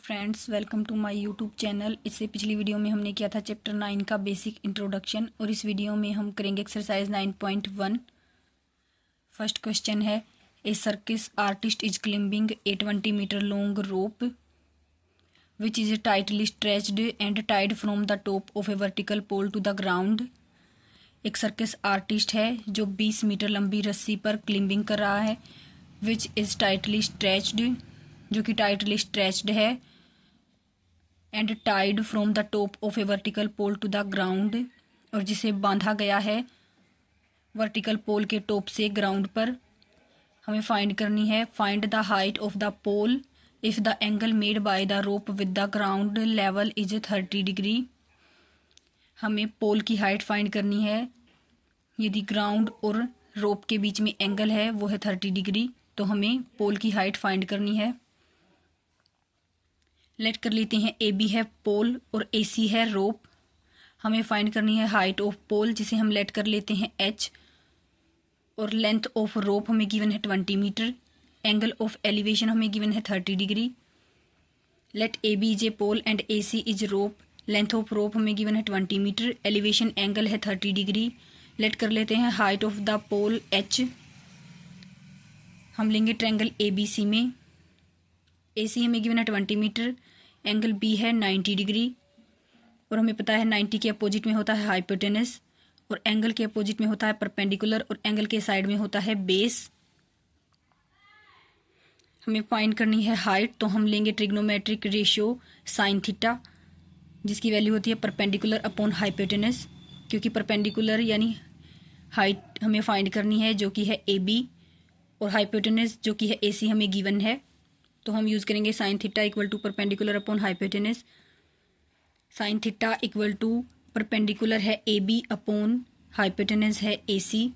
Friends, welcome to my YouTube channel. इससे पिछली video में हमने किया था चैप्टर 9 का बेसिक इंट्रोडक्शन और इस वीडियो में हम करेंगे एक्सरसाइज 9.1। फर्स्ट क्वेश्चन है, a circus artist is climbing a 20 metre long rope which is tightly stretched and tied from the top of a vertical pole to the ground. एक circus artist है जो 20 metre लंबी रस्सी पर climbing कर रहा है, विच इज टाइटली स्ट्रेच्ड, जो कि टाइटली स्ट्रेच्ड है, and tied from the top of a vertical pole to the ground, और जिसे बांधा गया है वर्टिकल पोल के टॉप से ग्राउंड पर। हमें फाइंड करनी है, find the height of the pole if the angle made by the rope with the ground level is 30 degree. हमें पोल की हाइट फाइंड करनी है, यदि ग्राउंड और रोप के बीच में एंगल है वो है 30 डिग्री, तो हमें पोल की हाइट फाइंड करनी है। लेट कर लेते हैं, ए बी है पोल और ए सी है रोप। हमें फाइंड करनी है हाइट ऑफ पोल, जिसे हम लेट कर लेते हैं एच, और लेंथ ऑफ रोप हमें गिवन है 20 मीटर। एंगल ऑफ एलिवेशन हमें गिवन है 30 degree. Let A B is a pole and A C is rope. Length of rope हमें गिवन है 20 मीटर, एलिवेशन एंगल है 30 डिग्री। लेट कर लेते हैं height of the pole H. हम लेंगे ट्रायंगल ए बी सी में, ए सी हमें गिवन है 20 मीटर, एंगल बी है 90 डिग्री, और हमें पता है 90 के अपोजिट में होता है हाइपोटेनस, और एंगल के अपोजिट में होता है परपेंडिकुलर, और एंगल के साइड में होता है बेस। हमें फाइंड करनी है हाइट, तो हम लेंगे ट्रिग्नोमेट्रिक रेशियो साइन थीटा, जिसकी वैल्यू होती है परपेंडिकुलर अपॉन हाइपोटेनस, क्योंकि परपेंडिकुलर यानी हाइट हमें फाइंड करनी है जो कि है ए बी, और हाइपोटेनस जो कि है ए सी हमें गिवन है, तो हम यूज़ करेंगे sine theta equal to perpendicular upon hypotenuse. Sine theta equal to perpendicular है ए बी अपॉन हाइपोटेनस है ए सी।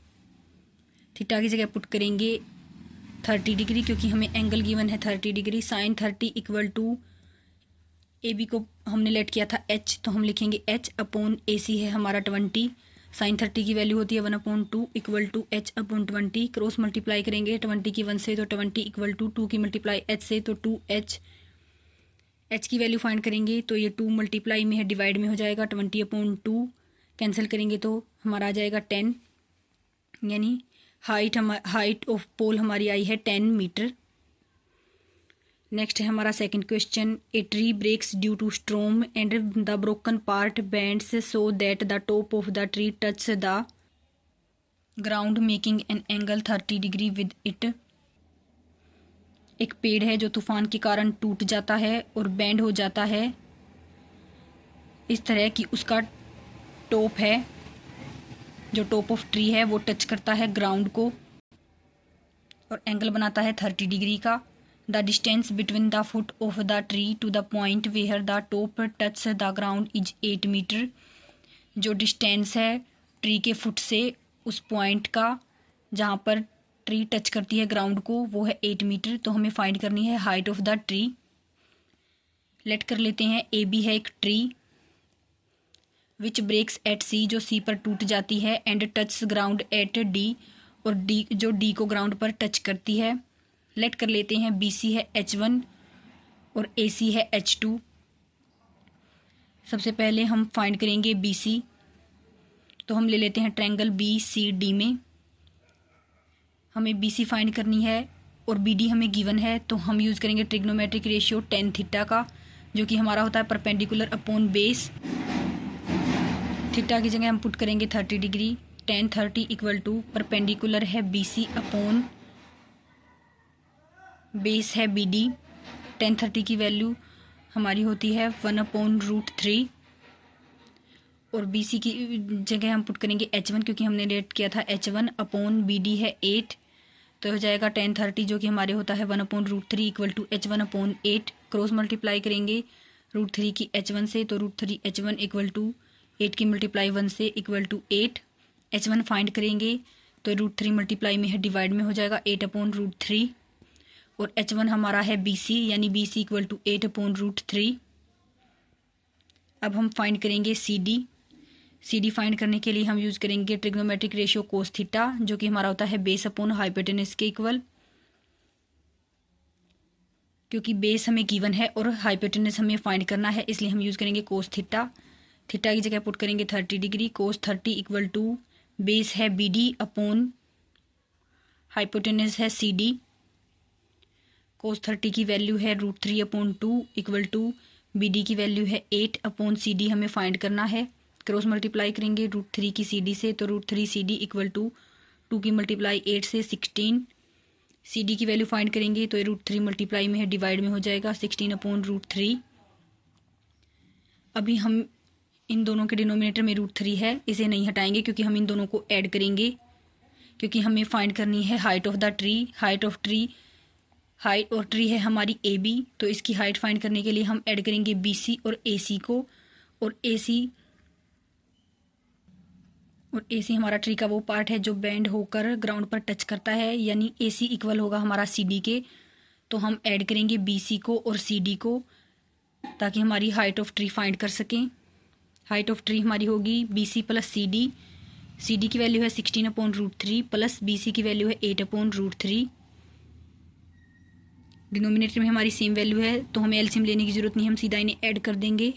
थीटा की जगह पुट करेंगे 30 डिग्री, क्योंकि हमें एंगल गिवन है 30 degree. Sine 30 equal to A B को हमने लेट किया था एच, तो हम लिखेंगे एच अपॉन ए सी है हमारा 20। साइन 30 की वैल्यू होती है 1/2 equal to H upon 20। Cross multiply करेंगे 20 की 1 से, तो 20 इक्वल टू 2 की मल्टीप्लाई एच से, तो 2h। एच की वैल्यू फाइंड करेंगे तो ये 2 मल्टीप्लाई में है, डिवाइड में हो जाएगा, 20/2 कैंसिल करेंगे तो हमारा आ जाएगा 10, यानी हाइट ऑफ पोल हमारी आई है 10 मीटर। नेक्स्ट है हमारा second question, a tree breaks due to storm and the broken part bends so that the top of the tree touch the ground making an angle 30 degree with it. एक पेड़ है जो तूफान के कारण टूट जाता है और बेंड हो जाता है इस तरह कि उसका टॉप है, जो टॉप ऑफ ट्री है वो टच करता है ग्राउंड को और एंगल बनाता है 30 डिग्री का। The distance between the foot of the tree to the point where the top touch the ground is 8 metre. जो डिस्टेंस है ट्री के फुट से उस पॉइंट का जहाँ पर ट्री टच करती है ग्राउंड को वो है 8 मीटर। तो हमें फाइंड करनी है height of the tree. Let कर लेते हैं, ए बी है एक tree which breaks at C, जो सी पर टूट जाती है, and touch ground at D, और डी जो डी को ग्राउंड पर टच करती है। लेट कर लेते हैं, बी सी है H1 और ए सी है H2। सबसे पहले हम फाइंड करेंगे बी सी, तो हम ले लेते हैं ट्रायंगल बी सी डी में। हमें बी सी फाइंड करनी है और बी डी हमें गिवन है, तो हम यूज़ करेंगे ट्रिग्नोमेट्रिक रेशियो टेन थीटा का, जो कि हमारा होता है परपेंडिकुलर अपॉन बेस। थीटा की जगह हम पुट करेंगे 30 degree. Tan 30 equal to perpendicular है बी सी अपॉन बेस है बी डी। 1030 की वैल्यू हमारी होती है 1/√3, और बी सी की जगह हम पुट करेंगे H1, क्योंकि हमने लेट किया था H1 अपॉन बी डी है 8, तो हो जाएगा 1030 जो कि हमारे होता है 1/√3 equal to H1/8। Cross multiply करेंगे √3 की H1 से, तो √3 H1 इक्वल टू 8 की मल्टीप्लाई 1 से इक्वल टू 8। H1 फाइंड करेंगे तो √3 मल्टीप्लाई में है, डिवाइड में हो जाएगा 8/√3, और H1 हमारा है बी सी, यानी बी सी इक्वल टू 8/√3। अब हम फाइंड करेंगे C D. C D find करने के लिए हम यूज़ करेंगे ट्रिग्नोमेट्रिक रेशियो कोस थीटा, जो कि हमारा होता है बेस अपॉन हाइपोटेनस के इक्वल। क्योंकि बेस हमें गिवन है और हाइपोटेनस हमें फाइंड करना है, इसलिए हम यूज़ करेंगे कोस थीटा। थीटा की जगह पुट करेंगे 30 degree. Cos 30 equal to base है BD अपॉन हाइपोटेनस है CD। कोस 30 की वैल्यू है √3/2 इक्वल टू BD की वैल्यू है 8/CD हमें फाइंड करना है। क्रॉस मल्टीप्लाई करेंगे √3 की CD से, तो √3 CD इक्वल टू 2 की मल्टीप्लाई 8 से 16। CD की वैल्यू फाइंड करेंगे तो ये √3 मल्टीप्लाई में है, डिवाइड में हो जाएगा 16/√3। अभी हम इन दोनों के डिनोमिनेटर में √3 है, इसे नहीं हटाएंगे क्योंकि हम इन दोनों को ऐड करेंगे, क्योंकि हमें फाइंड करनी है height of the tree. Height और ट्री है हमारी AB, तो इसकी हाइट फाइंड करने के लिए हम ऐड करेंगे BC और AC को। और AC हमारा ट्री का वो पार्ट है जो बेंड होकर ग्राउंड पर टच करता है, यानी AC इक्वल होगा हमारा CD के। तो हम ऐड करेंगे BC को और CD को ताकि हमारी हाइट ऑफ ट्री फाइंड कर सकें। हाइट ऑफ ट्री हमारी होगी BC प्लस CD की वैल्यू है 16/√3 प्लस BC की वैल्यू है 8/√3। डिनोमिनेटर में हमारी सेम वैल्यू है तो हमें एलसीएम लेने की ज़रूरत नहीं, हम सीधा इन्हें ऐड कर देंगे।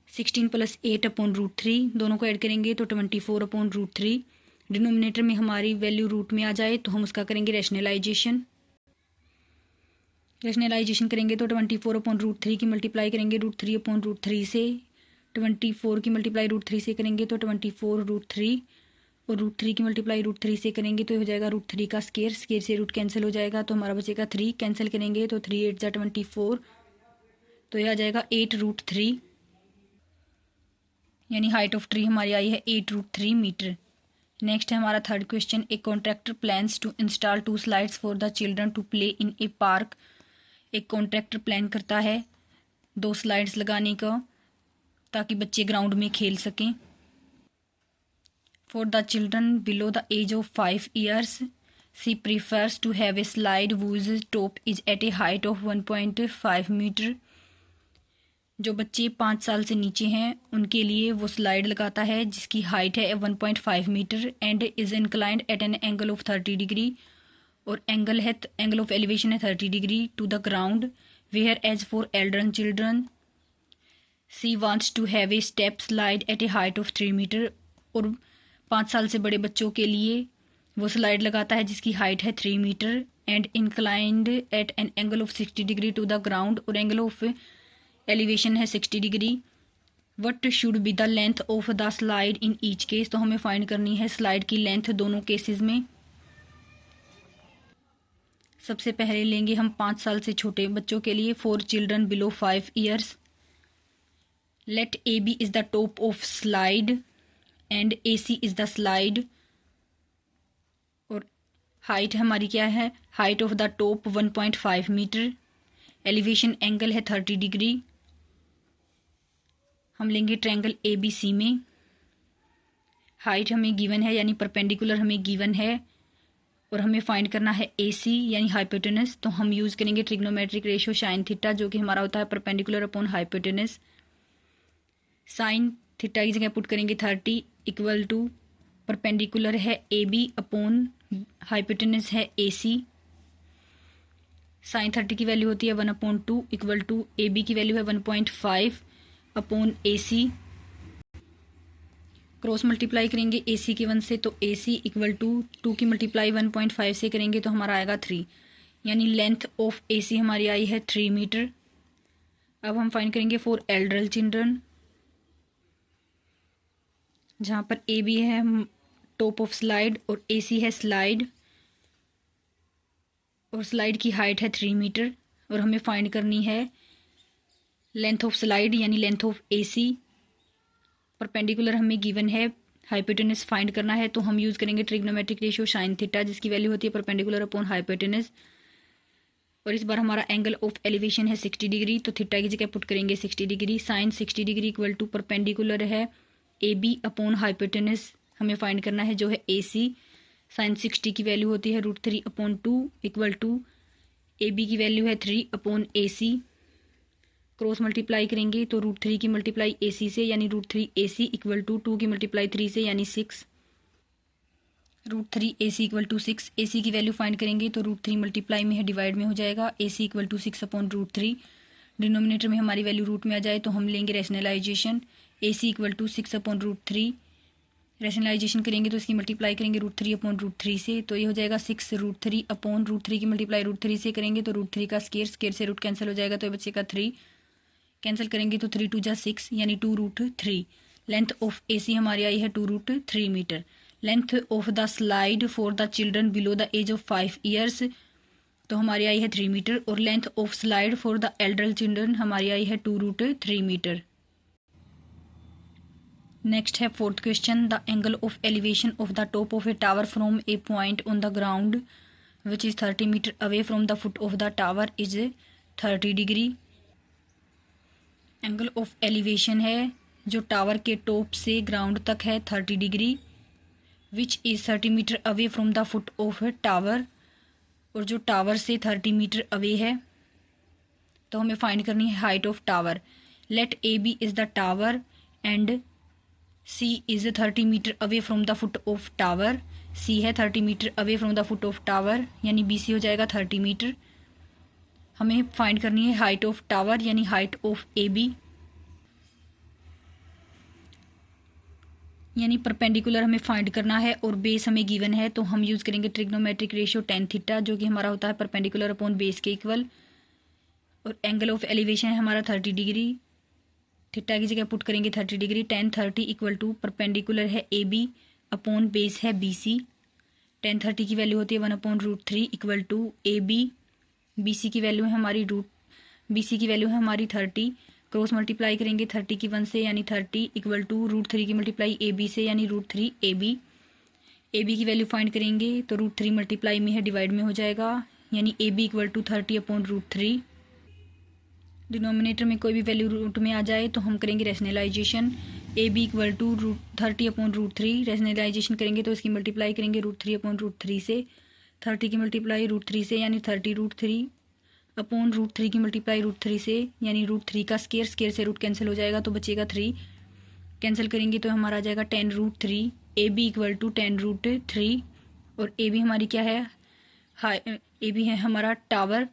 16 प्लस 8/√3 दोनों को ऐड करेंगे तो 24/√3। डिनोमिनेटर में हमारी वैल्यू रूट में आ जाए तो हम उसका करेंगे रैशनलाइजेशन करेंगे तो 24/√3 की मल्टीप्लाई करेंगे √3/√3 से। 24 की मल्टीप्लाई √3 से करेंगे तो 24√3 और √3 की मल्टीप्लाई √3 से करेंगे तो हो जाएगा √3 का स्केयर से रूट कैंसिल हो जाएगा तो हमारा बचेगा 3। कैंसिल करेंगे तो 3 8 जा 24, तो यह आ जाएगा 8√3, यानी हाइट ऑफ ट्री हमारी आई है 8√3 मीटर। नेक्स्ट है हमारा third question. A contractor plans to install 2 slides for the children to play in a park. एक कॉन्ट्रैक्टर प्लान करता है 2 स्लाइड्स लगाने का ताकि बच्चे ग्राउंड में खेल सकें। For the children below the age of 5 years, she prefers to have a slide whose top is at a height of 1.5 meter. जो बच्चे 5 साल से नीचे हैं उनके लिए वो स्लाइड लगाता है जिसकी हाइट है 1.5 metre and is inclined at an angle of 30 degree, और एंगल ऑफ एलिवेशन है 30 degree to the ground. Whereas for elder children she wants to have a step slide at a height of 3 metre. और 5 साल से बड़े बच्चों के लिए वो स्लाइड लगाता है जिसकी हाइट है 3 metre and inclined at an angle of 60 degree to the ground, और एंगल ऑफ एलिवेशन है 60 degree. What should be the length of the slide in each case. तो हमें फाइंड करनी है स्लाइड की लेंथ दोनों केसेस में। सबसे पहले लेंगे हम 5 साल से छोटे बच्चों के लिए, for children below 5 years. Let AB is the top of slide and AC is the slide. और हाइट हमारी क्या है, height of the top 1.5 metre, elevation angle है 30 डिग्री। हम लेंगे ट्रायंगल ABC में। हाइट हमें गिवन है यानी परपेंडिकुलर हमें गिवन है, और हमें फाइंड करना है AC यानी हाइपोटेनस। तो हम यूज़ करेंगे ट्रिग्नोमेट्रिक रेशियो साइन थीटा, जो कि हमारा होता है perpendicular upon hypotenuse. Sine theta की जगह पुट करेंगे 30 इक्वल टू परपेंडिकुलर है AB अपॉन हाइपोटेनस है AC। साइन 30 की वैल्यू होती है 1/2 इक्वल टू AB की वैल्यू है 1.5 अपॉन AC। क्रॉस मल्टीप्लाई करेंगे AC के 1 से, तो AC इक्वल टू 2 की मल्टीप्लाई 1.5 से करेंगे तो हमारा आएगा 3, यानी लेंथ ऑफ AC हमारी आई है 3 मीटर। अब हम फाइंड करेंगे फॉर एल्डर चिल्ड्रन, जहाँ पर AB है टॉप ऑफ स्लाइड और AC है स्लाइड, और स्लाइड की हाइट है 3 मीटर, और हमें फाइंड करनी है लेंथ ऑफ स्लाइड यानी लेंथ ऑफ AC। परपेंडिकुलर हमें गिवन है, हाइपोटेनस फाइंड करना है, तो हम यूज़ करेंगे ट्रिग्नोमेट्रिक रेशियो साइन थीटा, जिसकी वैल्यू होती है परपेंडिकुलर अपॉन हाइपोटेनस। और इस बार हमारा एंगल ऑफ एलिवेशन है 60 डिग्री, तो थीटा की जगह पुट करेंगे 60 degree. Sine 60 degree equal to perpendicular है AB अपॉन हाइपोटेनस, हमें फाइंड करना है जो है AC। साइन 60 की वैल्यू होती है √3/2 इक्वल टू AB की वैल्यू है 3 AC। क्रॉस मल्टीप्लाई करेंगे तो √3 की मल्टीप्लाई AC से यानी √3 AC इक्वल टू 2 की मल्टीप्लाई 3 से यानी 6। √3 AC इक्वल टू 6। AC की वैल्यू फाइंड करेंगे तो √3 मल्टीप्लाई में है, डिवाइड में हो जाएगा। AC equal to 6 upon √3। Denominator में हमारी वैल्यू रूट में आ जाए तो हम लेंगे rationalisation. AC equal to 6 upon √3। Rationalisation करेंगे तो इसकी मल्टीप्लाई करेंगे √3 अपॉन √3 से, तो ये हो जाएगा 6 √3 अपॉन √3 की मल्टीप्लाई √3 से करेंगे तो √3 का स्केयर से रूट कैंसिल हो जाएगा, तो ये बचेगा 3। कैंसिल करेंगे तो 3 2 जा 6 यानी 2√3। लेंथ ऑफ AC हमारी आई है 2√3 metre. Length of the slide for the children below the age of 5 years तो हमारी आई है 3 मीटर, और length of slide for the elder children हमारी आई है 2√3 मीटर। नेक्स्ट है fourth question, the angle of elevation of the top of a tower from a point on the ground which is 30 metre away from the foot of the tower is 30 degree. Angle of elevation है जो tower के top से ground तक है 30 degree, which is 30 metre away from the foot of tower, और जो tower से 30 metre away है तो हमें फाइंड करनी है height of tower. Let A B is the tower and C is 30 metre away from the foot of tower. C है 30 metre away from the foot of tower, यानी BC हो जाएगा 30 metre. हमें फाइंड करनी है height of tower यानी height of AB, यानी perpendicular हमें फाइंड करना है और बेस हमें गिवन है, तो हम यूज़ करेंगे ट्रिग्नोमेट्रिक रेशियो tan थीटा, जो कि हमारा होता है परपेंडिकुलर अपॉन बेस के इक्वल। और एंगल ऑफ एलिवेशन है हमारा 30 डिग्री, थीटा की जगह पुट करेंगे 30 degree. tan 30 equal to perpendicular है AB अपॉन बेस है BC। tan 30 की वैल्यू होती है 1/√3 इक्वल टू AB। BC की वैल्यू है हमारी BC की वैल्यू है हमारी 30। क्रॉस मल्टीप्लाई करेंगे 30 की 1 से यानी 30 इक्वल टू √3 की मल्टीप्लाई AB से यानी √3 AB। AB की वैल्यू फाइंड करेंगे तो √3 मल्टीप्लाई में है, डिवाइड में हो जाएगा, यानी AB equal to 30 upon √3। Denominator में कोई भी वैल्यू रूट में आ जाए तो हम करेंगे rationalisation. AB equal to 30 upon √3। Rationalisation करेंगे तो इसकी मल्टीप्लाई करेंगे √3 अपॉन √3 से। 30 की मल्टीप्लाई √3 से यानी 30 √3 अपॉन √3 की मल्टीप्लाई √3 से यानी √3 का स्केयर से रूट कैंसिल हो जाएगा, तो बचेगा 3। कैंसिल करेंगे तो हमारा आ जाएगा 10 √3। AB इक्वल टू 10 √3, और AB हमारी क्या है, AB है हमारा टावर,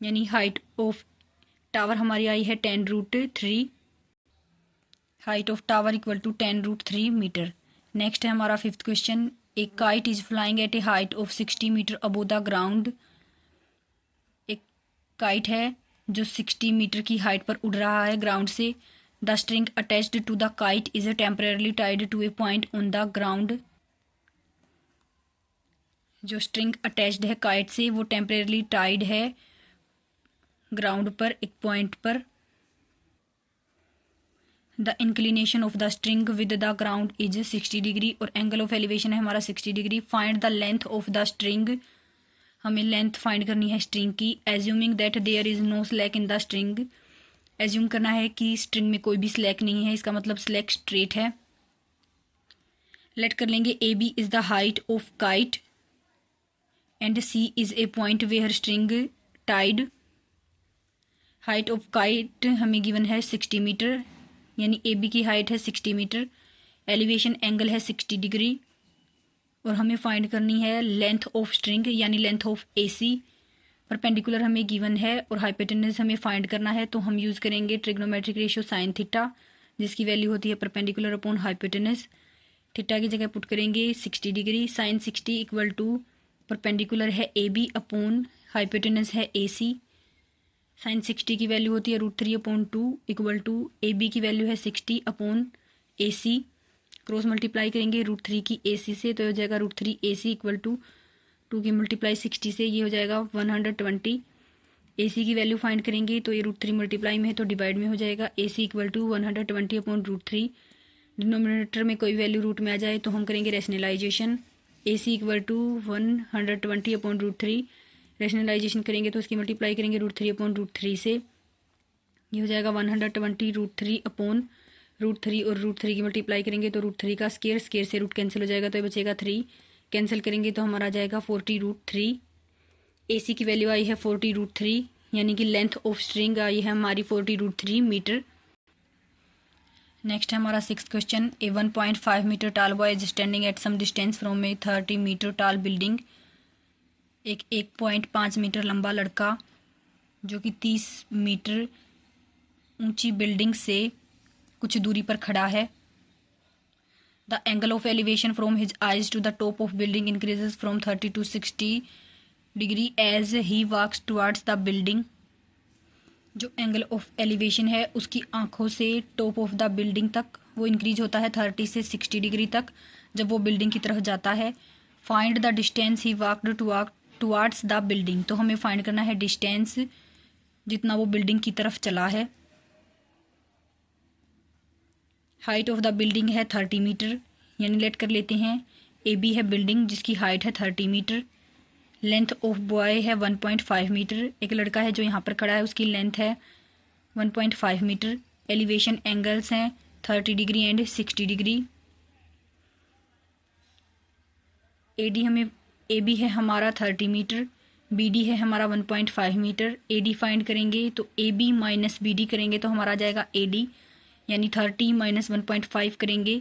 यानी हाइट ऑफ टावर हमारी आई है 10 √3। Height of tower equal to 10 √3 metre. Next है हमारा fifth question, a kite is flying at a height of 60 metre above the ground. एक काइट है जो 60 मीटर की हाइट पर उड़ रहा है ग्राउंड से। The string attached to the kite is temporarily tied to a point on the ground. जो स्ट्रिंग अटैच्ड है काइट से वो टेम्परेरली टाइड है ग्राउंड पर, एक पॉइंट पर। The inclination of the string with the ground is 60 degree, और angle of elevation है हमारा 60 degree. Find the length of the string, हमें लेंथ फाइंड करनी है स्ट्रिंग की। Assuming that there is no slack in the string, assume करना है कि स्ट्रिंग में कोई भी स्लैक नहीं है, इसका मतलब स्लैक स्ट्रेट है। लेट कर लेंगे AB is the height of kite and C is a point where string tied. Height of kite हमें गिवन है 60 मीटर, यानी AB की हाइट है 60 मीटर। एलिवेशन एंगल है 60 डिग्री, और हमें फाइंड करनी है लेंथ ऑफ स्ट्रिंग यानी लेंथ ऑफ AC। परपेंडिकुलर हमें गिवन है और हाइपोटेनस हमें फाइंड करना है, तो हम यूज़ करेंगे ट्रिग्नोमेट्रिक रेशियो साइन थीटा, जिसकी वैल्यू होती है परपेंडिकुलर अपॉन हाइपोटेनस। थीटा की जगह पुट करेंगे 60 degree. Sine 60 equal to perpendicular है AB अपॉन हाइपोटेनस है AC। साइन 60 की वैल्यू होती है √3 अपॉन 2 इक्वल टू AB की वैल्यू है 60 अपॉन AC। क्रॉस मल्टीप्लाई करेंगे √3 की AC से, तो हो जाएगा √3 AC इक्वल टू 2 की मल्टीप्लाई 60 से, ये हो जाएगा 120। AC की वैल्यू फाइंड करेंगे तो ये √3 मल्टीप्लाई में है तो डिवाइड में हो जाएगा। AC equal to 120 upon √3। Denominator में कोई वैल्यू रूट में आ जाए तो हम करेंगे rationalisation. AC equal to 120 upon √3। Rationalisation करेंगे तो इसकी मल्टीप्लाई करेंगे √3 अपॉन √3 से, ये हो जाएगा 120 √3 अपॉन √3, और √3 की मल्टीप्लाई करेंगे तो √3 का स्केयर से रूट कैंसिल हो जाएगा, तो ये बचेगा 3। कैंसिल करेंगे तो हमारा आ जाएगा 40 √3। AC की वैल्यू आई है 40 √3, यानी कि लेंथ ऑफ स्ट्रिंग आई है हमारी 40 √3 मीटर। नेक्स्ट है हमारा 6th question. A 1.5 metre tall boy is standing at some distance from a 30 metre tall building. एक 1.5 मीटर लंबा लड़का जो कि 30 मीटर ऊंची बिल्डिंग से कुछ दूरी पर खड़ा है। The angle of elevation from his eyes to the top of building increases from 30 to 60 degree as he walks towards the building. जो एंगल ऑफ एलिवेशन है उसकी आंखों से टॉप ऑफ द बिल्डिंग तक वो इंक्रीज होता है 30 से 60 डिग्री तक जब वो बिल्डिंग की तरफ जाता है। Find the distance he walked towards the building. तो हमें फाइंड करना है डिस्टेंस जितना वो बिल्डिंग की तरफ चला है। हाइट ऑफ द बिल्डिंग है 30 मीटर, यानी लेट कर लेते हैं ए बी है बिल्डिंग जिसकी हाइट है 30 मीटर। लेंथ ऑफ बॉय है 1.5 मीटर। एक लड़का है जो यहाँ पर खड़ा है उसकी लेंथ है 1.5 मीटर। एलिवेशन एंगल्स हैं 30 degree and 60 degree. A B है हमारा 30 मीटर, बी डी है हमारा 1.5 मीटर। ए डी फाइंड करेंगे तो A B minus B D करेंगे तो हमारा आ जाएगा ए डी, यानी 30 माइनस 1.5 करेंगे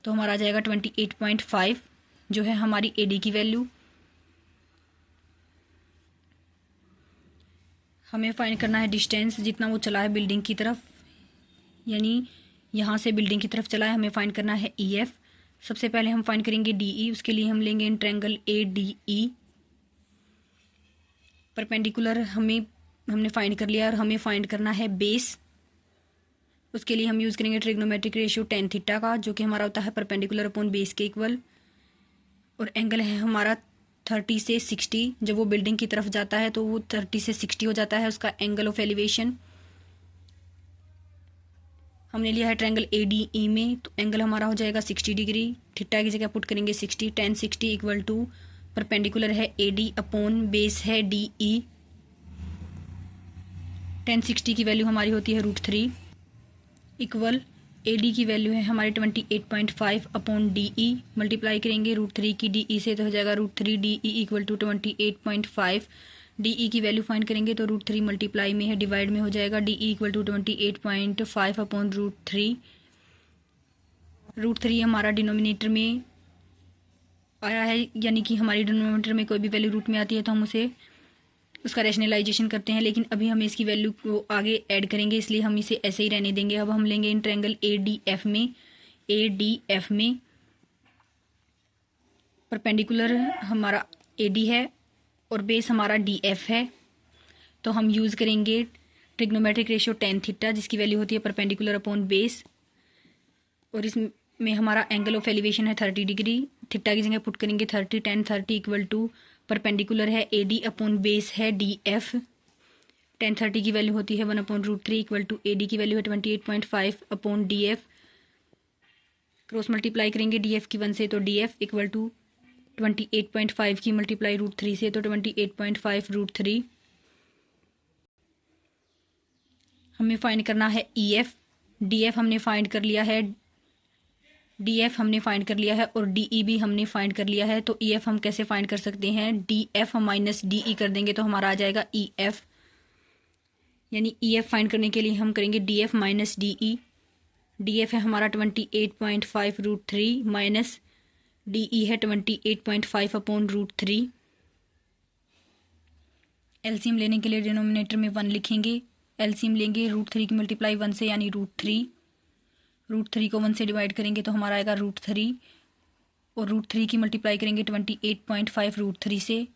तो हमारा आ जाएगा 28.5 जो है हमारी ए डी की वैल्यू। हमें फाइंड करना है डिस्टेंस जितना वो चला है बिल्डिंग की तरफ, यानी यहाँ से बिल्डिंग की तरफ चला है। हमें फाइंड करना है ई एफ। सबसे पहले हम फाइंड करेंगे डी ई। उसके लिए हम लेंगे triangle A D E. Perpendicular हमने फाइंड कर लिया और हमें फाइंड करना है बेस। उसके लिए हम यूज़ करेंगे ट्रिग्नोमेट्रिक रेशियो tan थीटा का, जो कि हमारा होता है परपेंडिकुलर अपॉन बेस के इक्वल। और एंगल है हमारा 30 से 60। जब वो बिल्डिंग की तरफ जाता है तो वो 30 से 60 हो जाता है उसका एंगल ऑफ एलिवेशन। हमने लिया है ट्रायंगल ए डी ई में, तो एंगल हमारा हो जाएगा 60 डिग्री। थीटा की जगह पुट करेंगे 60। tan 60 इक्वल टू परपेंडिकुलर है ए डी अपॉन बेस है डी ई। tan 60 की वैल्यू हमारी होती है √3 इक्वल ए डी की वैल्यू है हमारे 28.5 अपॉन डी ई। मल्टीप्लाई करेंगे √3 की डी ई से तो हो जाएगा √3 D E equal to 28.5। D E की वैल्यू फाइंड करेंगे तो √3 मल्टीप्लाई में है डिवाइड में हो जाएगा D E equal to 28.5 upon √3। √3 हमारा डिनोमिनेटर में आया है, यानी कि हमारी डिनोमिनेटर में कोई भी वैल्यू रूट में आती है तो हम उसे उसका रैशनलाइजेशन करते हैं, लेकिन अभी हम इसकी वैल्यू को आगे ऐड करेंगे इसलिए हम इसे ऐसे ही रहने देंगे। अब हम लेंगे in triangle A D F में परपेंडिकुलर हमारा ए डी है और बेस हमारा डी एफ है, तो हम यूज़ करेंगे ट्रिग्नोमेट्रिक रेशियो tan थीटा जिसकी वैल्यू होती है परपेंडिकुलर अपॉन बेस। और इसमें हमारा एंगल ऑफ एलिवेशन है 30 डिग्री। थीटा की जगह पुट करेंगे 30। tan 30 इक्वल टू परपेंडिकुलर है ए डी अपॉन बेस है डी एफ। tan 30 की वैल्यू होती है 1 अपॉन √3 इक्वल टू ए डी की वैल्यू है 28.5 upon D F. Cross multiply करेंगे डी एफ की 1 से तो डी एफ इक्वल टू 28.5 की मल्टीप्लाई √3 से तो 28.5 √3। हमें फाइंड करना है ई एफ। डी एफ हमने फाइंड कर लिया है, डी एफ हमने फाइंड कर लिया है और डी ई भी हमने फाइंड कर लिया है। तो ई एफ हम कैसे फाइंड कर सकते हैं, D F minus D E कर देंगे तो हमारा आ जाएगा ई एफ। यानी ई एफ फाइंड करने के लिए हम करेंगे D F minus D E. D F है हमारा 28.5 √3 माइनस डी ई है 28.5 अपॉन √3। एलसीएम लेने के लिए डिनोमिनेटर में 1 लिखेंगे। एलसीएम लेंगे √3 की मल्टीप्लाई 1 से यानी √3। √3 को 1 से डिवाइड करेंगे तो हमारा आएगा √3 और √3 की मल्टीप्लाई करेंगे 28.5 √3 से।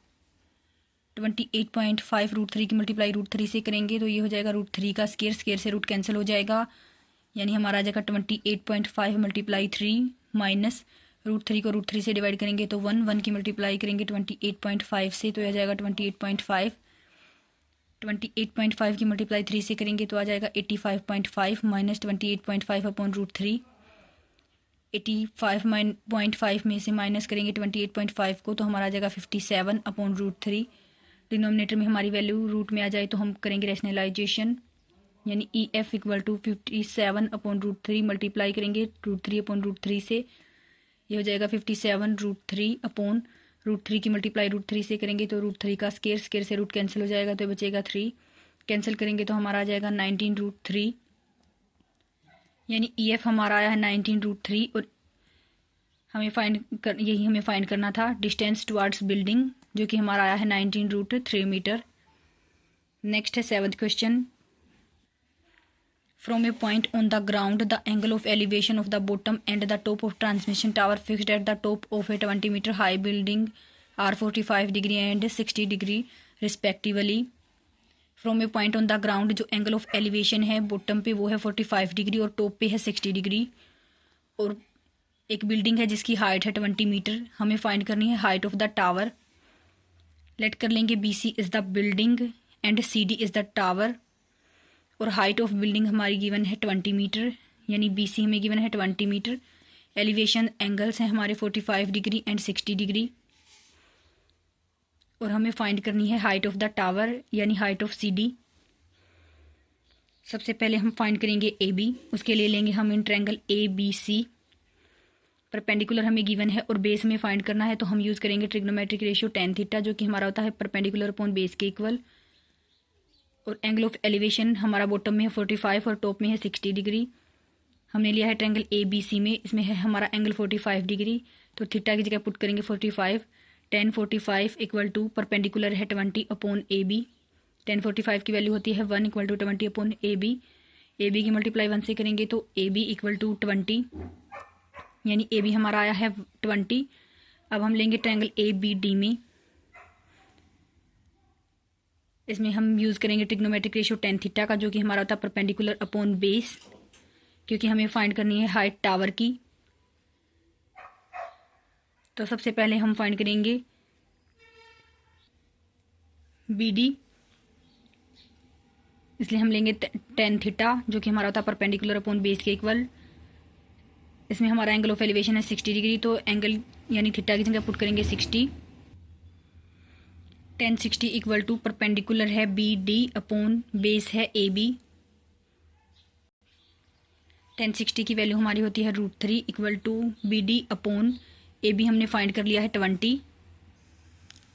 28.5 √3 की मल्टीप्लाई √3 से करेंगे तो ये हो जाएगा √3 का स्क्वायर से रूट कैंसिल हो जाएगा, यानी हमारा आ जाएगा 28.5 मल्टीप्लाई 3 माइनस √3 को √3 से डिवाइड करेंगे तो 1 की मल्टीप्लाई करेंगे 28.5 से तो आ जाएगा 28.5। 28.5 की मल्टीप्लाई 3 से करेंगे तो आ जाएगा 85.5 माइनस 28.5 अपॉन √3। 85.5 में से माइनस करेंगे 28.5 को तो हमारा आ जाएगा 57 अपॉन √3। डिनोमिनेटर में हमारी वैल्यू रूट में आ जाए तो हम करेंगे रैशनलाइजेशन, यानी E F equal to 57 upon √3 multiply करेंगे √3 अपॉन √3 से, ये हो जाएगा 57 √3 अपॉन √3 की मल्टीप्लाई √3 से करेंगे तो √3 का स्क्वायर से रूट कैंसिल हो जाएगा तो बचेगा 3। कैंसिल करेंगे तो हमारा आ जाएगा 19 √3, यानी EF हमारा आया है 19√3 और यही हमें फाइंड करना था। डिस्टेंस टुवर्ड्स बिल्डिंग जो कि हमारा आया है 19√3 मीटर। नेक्स्ट है 7th question. From a point on the ground the angle of elevation of the bottom and the top of transmission tower fixed at the top of a 20 metre high building are 45 degree and 60 degree respectively. From a point on the ground जो angle of elevation है bottom पे वो है 45 degree और top पे है 60 degree. और एक बिल्डिंग है जिसकी हाइट है 20 मीटर। हमें फाइंड करनी है height of the tower. Let कर लेंगे BC is the building and CD is the tower. और हाइट ऑफ बिल्डिंग हमारी गिवन है 20 मीटर, यानी BC हमें गिवन है 20 मीटर। एलिवेशन एंगल्स हैं हमारे 45 डिग्री एंड 60 डिग्री। और हमें फाइंड करनी है हाइट ऑफ द टावर यानी हाइट ऑफ CD। सबसे पहले हम फाइंड करेंगे AB। उसके लिए लेंगे हम इन ट्रायंगल ABC। परपेंडिकुलर हमें गिवन है और बेस हमें फाइंड करना है, तो हम यूज़ करेंगे ट्रिग्नोमेट्रिक रेशियो tan थीटा जो कि हमारा होता है परपेंडिकुलर अपॉन बेस के इक्वल। और एंगल ऑफ एलिवेशन हमारा बॉटम में है 45 और टॉप में है 60 डिग्री। हमने लिया है ट्रायंगल ABC में, इसमें है हमारा एंगल 45 डिग्री, तो थीटा की जगह पुट करेंगे 45। tan 45 इक्वल टू परपेंडिकुलर है 20 अपॉन AB। tan 45 की वैल्यू होती है 1 equal to 20 upon AB। AB की मल्टीप्लाई 1 से करेंगे तो AB इक्वल टू 20, यानी AB हमारा आया है 20। अब हम लेंगे ट्रायंगल ABD में, इसमें हम यूज़ करेंगे ट्रिग्नोमेट्रिक रेशियो tan थीटा का जो कि हमारा होता है परपेंडिकुलर अपॉन बेस, क्योंकि हमें फाइंड करनी है हाइट टावर की। तो सबसे पहले हम फाइंड करेंगे BD, इसलिए हम लेंगे tan थीटा जो कि हमारा होता है परपेंडिकुलर अपॉन बेस के इक्वल। इसमें हमारा एंगल ऑफ एलिवेशन है 60 डिग्री, तो एंगल यानी थीटा की जगह पुट करेंगे 60। tan 60 इक्वल टू परपेंडिकुलर है BD अपॉन बेस है AB। tan 60 की वैल्यू हमारी होती है √3 equal to BD upon AB। हमने फाइंड कर लिया है 20,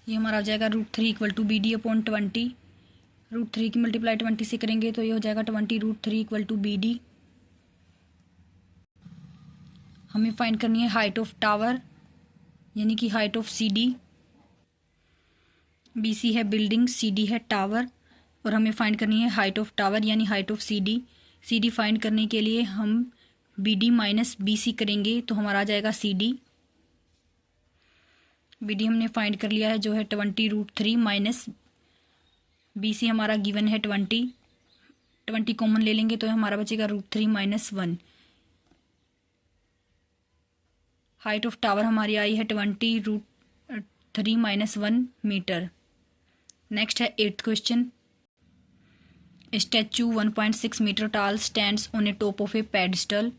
ये हमारा हो जाएगा √3 इक्वल टू BD अपॉन 20। √3 की मल्टीप्लाई 20 से करेंगे तो ये हो जाएगा 20 √3 इक्वल टू BD। हमें फाइंड करनी है हाइट ऑफ टावर यानी कि हाइट ऑफ CD। BC है बिल्डिंग, CD है टावर, और हमें फाइंड करनी है हाइट ऑफ टावर यानी height of CD। CD find करने के लिए हम BD माइनस BC करेंगे तो हमारा आ जाएगा CD। BD हमने फाइंड कर लिया है जो है 20 √3 माइनस BC हमारा गिवन है 20 कॉमन ले लेंगे तो हमारा बचेगा √3 माइनस 1। हाइट ऑफ टावर हमारी आई है 20 √3 माइनस 1 मीटर। नेक्स्ट है 8th क्वेश्चन। स्टैचू 1.6 मीटर टाल stands on A top of A pedestal.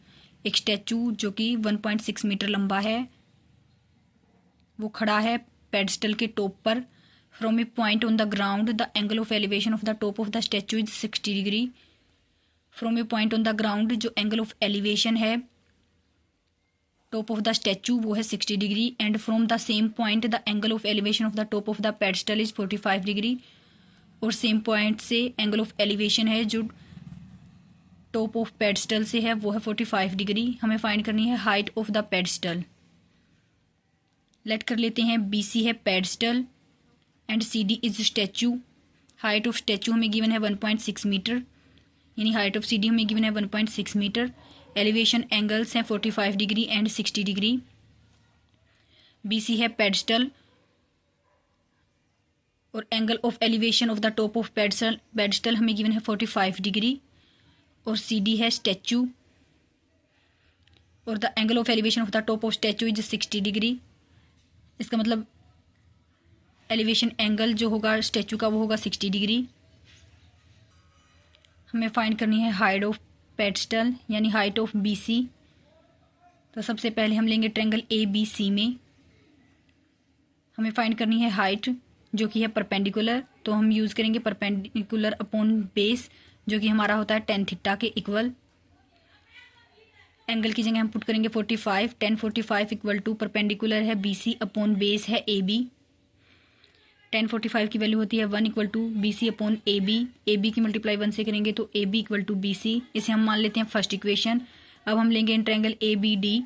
एक स्टैचू जो कि 1.6 मीटर लंबा है वो खड़ा है पेडस्टल के टॉप पर। From a point on the ground the angle of elevation of the top of the statue is 60 degree. From a point on the ground जो एंगल ऑफ एलिवेशन है टॉप ऑफ द स्टैचू वो है 60 degree. And from the same point the angle of elevation of the top of the pedestal is 45 degree. और same point से angle of elevation है जो top of pedestal से है वो है 45 डिग्री। हमें फाइंड करनी है height of the pedestal. Let कर लेते हैं BC है pedestal and CD is statue. Height of statue हमें गिवन है 1.6 मीटर, यानी हाइट ऑफ CD हमें गिवन है 1.6 मीटर। एलिवेशन एंगल्स हैं 45 डिग्री एंड 60 डिग्री। BC है पेडस्टल और angle of elevation of the top of pedestal हमें गिवन है 45 डिग्री। और CD है स्टैचू और the angle of elevation of the top of statute is 60 degree. इसका मतलब एलिवेशन एंगल जो होगा स्टैचू का वो होगा 60 डिग्री। हमें फाइंड करनी है हाइट ऑफ पेडस्टल यानी हाइट ऑफ BC। तो सबसे पहले हम लेंगे ट्रायंगल ABC में, हमें फाइंड करनी है हाइट जो कि है परपेंडिकुलर, तो हम यूज़ करेंगे परपेंडिकुलर अपॉन बेस जो कि हमारा होता है tan थीटा के इक्वल। एंगल की जगह हम पुट करेंगे 45। tan 45 इक्वल टू परपेंडिकुलर है BC अपॉन बेस है AB। tan 45 की वैल्यू होती है 1 equal to BC upon AB। AB की मल्टीप्लाई 1 से करेंगे तो AB इक्वल टू BC। इसे हम मान लेते हैं फर्स्ट इक्वेशन। अब हम लेंगे ट्रायंगल ABD।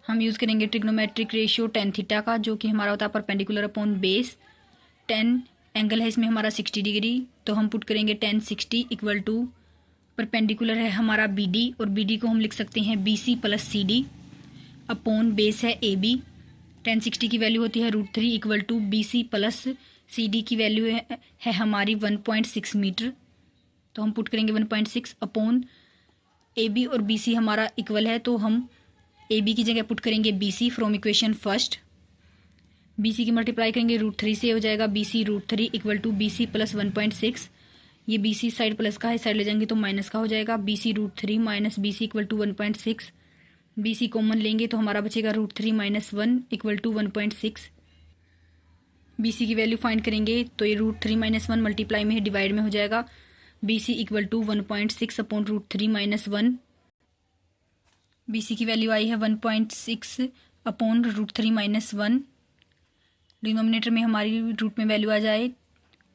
हम यूज़ करेंगे ट्रिग्नोमेट्रिक रेशियो टेन थीटा का, जो कि हमारा होता है perpendicular upon base. Ten angle है इसमें हमारा 60 डिग्री, तो हम पुट करेंगे 1060 इक्वल टू परपेंडिकुलर है हमारा BD, और BD को हम लिख सकते हैं BC plus CD upon base है AB। 1060 की वैल्यू होती है √3 equal to BC plus CD की वैल्यू है हमारी 1.6 मीटर, तो हम पुट करेंगे 1.6 अपॉन AB, और BC हमारा इक्वल है, तो हम AB की जगह पुट करेंगे BC from equation first. BC की मल्टीप्लाई करेंगे √3 से, हो जाएगा BC √3 equal to BC plus 1.6। ये BC साइड प्लस का है, साइड ले जाएंगे तो माइनस का हो जाएगा। BC √3 minus BC equal to 1.6। BC common लेंगे तो हमारा बचेगा √3 माइनस 1 इक्वल टू 1.6। BC की वैल्यू फाइंड करेंगे तो ये √3 माइनस 1 मल्टीप्लाई में डिवाइड में हो जाएगा। BC equal to 1.6 upon √3 minus 1। BC की वैल्यू आई है 1.6 अपॉन √3 माइनस 1। डिनोमिनेटर में हमारी रूट में वैल्यू आ जाए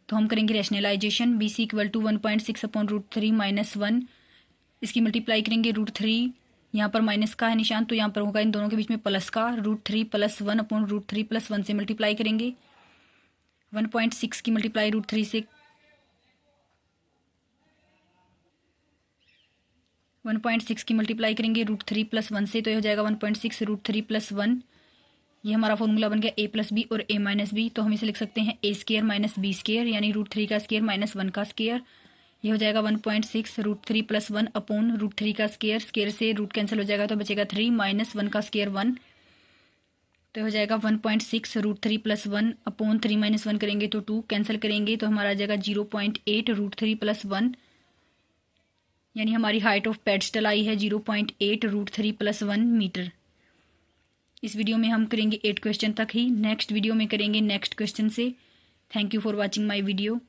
तो हम करेंगे rationalisation. BC equal to 1.6 upon √3 minus 1, इसकी मल्टीप्लाई करेंगे √3, यहाँ पर माइनस का है निशान तो यहाँ पर होगा इन दोनों के बीच में प्लस का। √3 प्लस 1 अपॉन √3 प्लस 1 से मल्टीप्लाई करेंगे। 1.6 की मल्टीप्लाई √3 से 1.6 की मल्टीप्लाई करेंगे √3 प्लस 1 से, तो ये हो जाएगा 1.6 √3 प्लस 1। ये हमारा फॉर्मूला बन गया A प्लस बी और A माइनस बी, तो हम इसे लिख सकते हैं A square minus B square, यानी √3 का स्केयर माइनस 1 का स्केयर। ये हो जाएगा 1.6 √3 प्लस 1 अपॉन √3 का स्केयर। स्केयर से रूट कैंसिल हो जाएगा तो बचेगा 3 माइनस 1 का स्केयर 1, तो हो जाएगा 1.6 √3 प्लस 1 अपॉन 3 माइनस 1 करेंगे तो 2, कैंसिल करेंगे तो हमारा आ जाएगा 0.8 √3 प्लस 1, यानी हमारी हाइट ऑफ पेडस्टल आई है 0.8 √3 प्लस 1 मीटर। इस वीडियो में हम करेंगे 8 क्वेश्चन तक ही, नेक्स्ट वीडियो में करेंगे नेक्स्ट क्वेश्चन से। Thank you for watching my video.